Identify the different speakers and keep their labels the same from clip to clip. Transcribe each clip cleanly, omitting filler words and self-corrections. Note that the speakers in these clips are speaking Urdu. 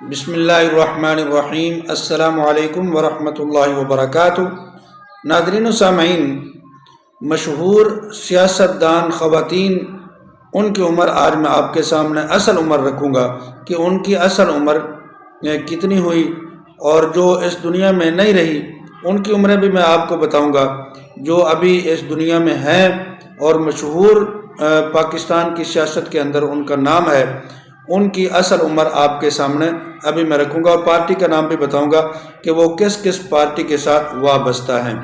Speaker 1: بسم اللہ الرحمن الرحیم۔ السلام علیکم ورحمۃ اللہ وبرکاتہ۔ ناظرین و سامعین، مشہور سیاستدان خواتین، ان کی عمر آج میں آپ کے سامنے اصل عمر رکھوں گا کہ ان کی اصل عمر کتنی ہوئی، اور جو اس دنیا میں نہیں رہی ان کی عمریں بھی میں آپ کو بتاؤں گا۔ جو ابھی اس دنیا میں ہیں اور مشہور پاکستان کی سیاست کے اندر ان کا نام ہے، ان کی اصل عمر آپ کے سامنے ابھی میں رکھوں گا، اور پارٹی کا نام بھی بتاؤں گا کہ وہ کس کس پارٹی کے ساتھ وابستہ ہیں۔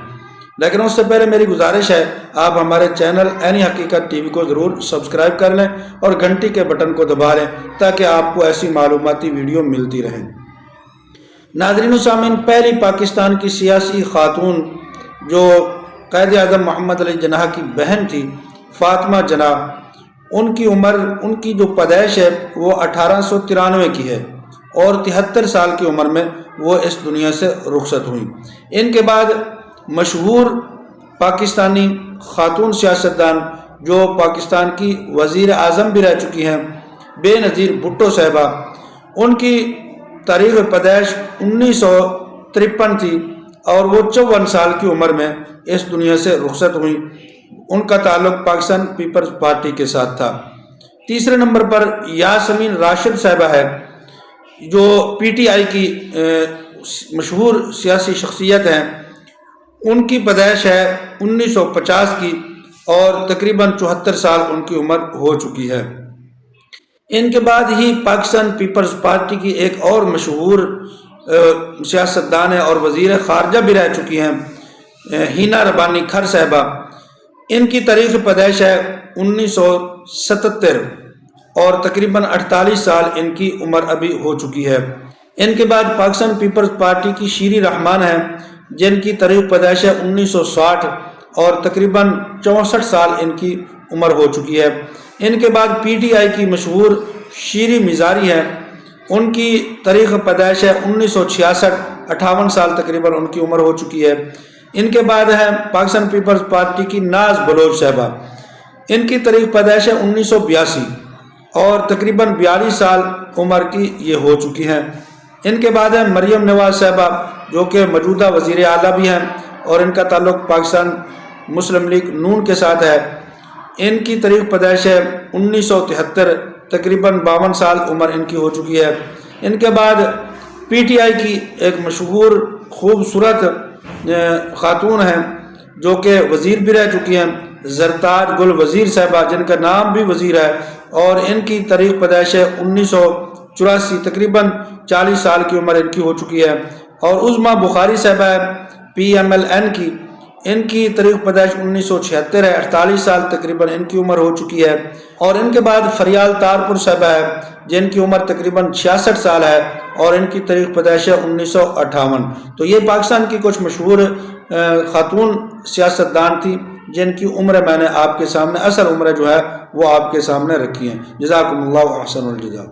Speaker 1: لیکن اس سے پہلے میری گزارش ہے، آپ ہمارے چینل عینی حقیقت ٹی وی کو ضرور سبسکرائب کر لیں اور گھنٹی کے بٹن کو دبا لیں تاکہ آپ کو ایسی معلوماتی ویڈیو ملتی رہیں۔ ناظرین و سامعین، پہلی پاکستان کی سیاسی خاتون جو قائد اعظم محمد علی جناح کی بہن تھی، فاطمہ جناح، ان کی عمر، ان کی جو پیدائش ہے وہ 1893 کی ہے، اور 73 سال کی عمر میں وہ اس دنیا سے رخصت ہوئیں۔ ان کے بعد مشہور پاکستانی خاتون سیاستدان جو پاکستان کی وزیر اعظم بھی رہ چکی ہیں، بے نظیر بھٹو صاحبہ، ان کی تاریخ پیدائش 1953 تھی، اور وہ 54 سال کی عمر میں اس دنیا سے رخصت ہوئیں۔ ان کا تعلق پاکستان پیپلز پارٹی کے ساتھ تھا۔ تیسرے نمبر پر یاسمین راشد صاحبہ ہے، جو پی ٹی آئی کی مشہور سیاسی شخصیت ہیں۔ ان کی پیدائش ہے 1950 کی، اور تقریباً 74 سال ان کی عمر ہو چکی ہے۔ ان کے بعد ہی پاکستان پیپلز پارٹی کی ایک اور مشہور سیاستدان ہے اور وزیر خارجہ بھی رہ چکی ہیں، ہینا ربانی کھر صاحبہ۔ ان کی تاریخ پیدائش ہے 1977، اور تقریباً 48 سال ان کی عمر ابھی ہو چکی ہے۔ ان کے بعد پاکستان پیپلز پارٹی کی شیری رحمان ہیں، جن کی تاریخ پیدائش ہے 1960، اور تقریباً 64 سال ان کی عمر ہو چکی ہے۔ ان کے بعد پی ٹی آئی کی مشہور شیری مزاری ہیں، ان کی تاریخ پیدائش ہے 1966، 58 سال تقریباً ان کی عمر ہو چکی ہے۔ ان کے بعد ہے پاکستان پیپلز پارٹی کی ناز بلوچ صاحبہ، ان کی تاریخ پیدائش ہے 1982، اور تقریباً 42 سال عمر کی یہ ہو چکی ہیں۔ ان کے بعد ہے مریم نواز صاحبہ، جو کہ موجودہ وزیر اعلیٰ بھی ہیں، اور ان کا تعلق پاکستان مسلم لیگ نون کے ساتھ ہے۔ ان کی تاریخ پیدائش ہے 1973، تقریباً 52 سال عمر ان کی ہو چکی ہے۔ ان کے بعد پی ٹی آئی کی ایک مشہور خوبصورت خاتون ہیں، جو کہ وزیر بھی رہ چکی ہیں، زرتاج گل وزیر صاحبہ، جن کا نام بھی وزیر ہے، اور ان کی تاریخ پیدائش ہے 1984، تقریباً 40 سال کی عمر ان کی ہو چکی ہے۔ اور عظمیٰ بخاری صاحبہ ہے، پی ایم ایل این کی، ان کی تاریخ پیدائش 1976 ہے، 48 سال تقریباً ان کی عمر ہو چکی ہے۔ اور ان کے بعد فریال تارپور صاحبہ ہے، جن کی عمر تقریباً 66 سال ہے، اور ان کی تاریخ پیدائش ہے 1958۔ تو یہ پاکستان کی کچھ مشہور خاتون سیاستدان تھی جن کی عمر میں نے آپ کے سامنے، اصل عمر جو ہے وہ آپ کے سامنے رکھی ہیں۔ جزاکم اللہ احسن الجزا۔